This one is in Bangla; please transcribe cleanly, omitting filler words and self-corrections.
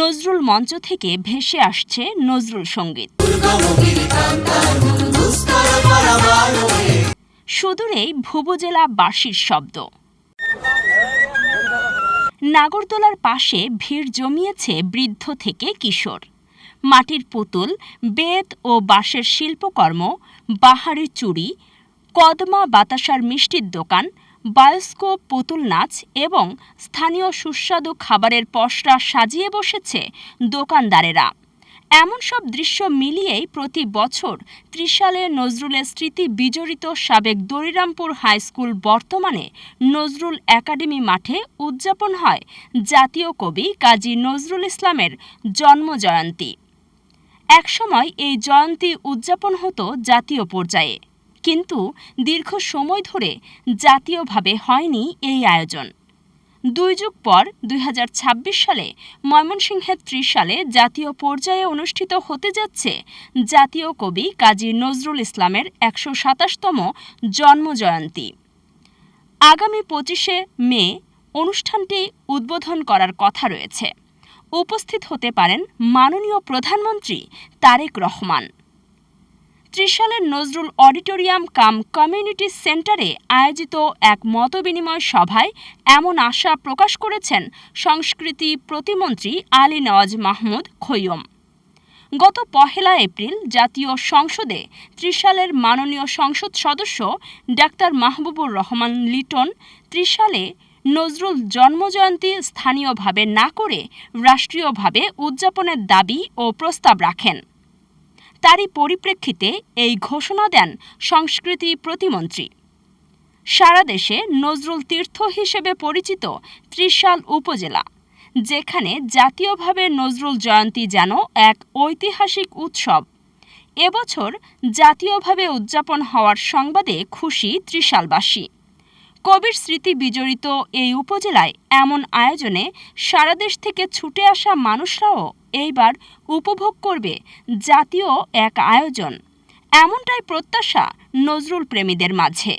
নজরুল মঞ্চ থেকে ভেসে আসছে নজরুল সঙ্গীত। সুদূরেই ভুবুজেলা বাঁশির শব্দ। নাগরদোলার পাশে ভিড় জমিয়েছে বৃদ্ধ থেকে কিশোর। মাটির পুতুল, বেত ও বাঁশের শিল্পকর্ম, বাহারি চুড়ি, কদমা বাতাসার মিষ্টির দোকান, বায়োস্কোপ, পুতুল নাচ এবং স্থানীয় সুস্বাদু খাবারের পসরা সাজিয়ে বসেছে দোকানদারেরা। এমন সব দৃশ্য মিলিয়েই প্রতি বছর ত্রিশালে নজরুলের স্মৃতি বিজড়িত সাবেক দরিরামপুর হাইস্কুল বর্তমানে নজরুল একাডেমি মাঠে উদযাপন হয় জাতীয় কবি কাজী নজরুল ইসলামের জন্মজয়ন্তী। একসময় এই জয়ন্তী উদযাপন হতো জাতীয় পর্যায়ে, কিন্তু দীর্ঘ সময় ধরে জাতীয়ভাবে হয়নি এই আয়োজন। 2 যুগ পর 2026 সালে ময়মনসিংহের ত্রিশালে জাতীয় পর্যায়ে অনুষ্ঠিত হতে যাচ্ছে জাতীয় কবি কাজী নজরুল ইসলামের 127তম জন্মজয়ন্তী। আগামী 25শে মে অনুষ্ঠানটি উদ্বোধন করার কথা রয়েছে। উপস্থিত হতে পারেন মাননীয় প্রধানমন্ত্রী তারেক রহমান। ত্রিশালের নজরুল অডিটোরিয়াম কাম কমিউনিটি সেন্টারে আয়োজিত এক মতবিনিময় সভায় এমন আশা প্রকাশ করেছেন সংস্কৃতি প্রতিমন্ত্রী আলী নওয়াজ মাহমুদ খৈয়ম। গত 1 এপ্রিল জাতীয় সংসদে ত্রিশালের মাননীয় সংসদ সদস্য ডাক্তার মাহবুবুর রহমান লিটন ত্রিশালে নজরুল জন্মজয়ন্তী স্থানীয়ভাবে না করে রাষ্ট্রীয়ভাবে উদযাপনের দাবি ও প্রস্তাব রাখেন। তারই পরিপ্রেক্ষিতে এই ঘোষণা দেন সংস্কৃতি প্রতিমন্ত্রী। সারা দেশে নজরুল তীর্থ হিসেবে পরিচিত ত্রিশাল উপজেলা, যেখানে জাতীয়ভাবে নজরুল জয়ন্তী যেন এক ঐতিহাসিক উৎসব। এবছর জাতীয়ভাবে উদযাপন হওয়ার সংবাদে খুশি ত্রিশালবাসী। কবির স্মৃতি বিজড়িত এই উপজেলায় এমন আয়োজনে সারা দেশ থেকে ছুটে আসা মানুষরাও এইবার উপভোগ করবে জাতীয় এক আয়োজন, এমনটাই প্রত্যাশা নজরুল প্রেমীদের মাঝে।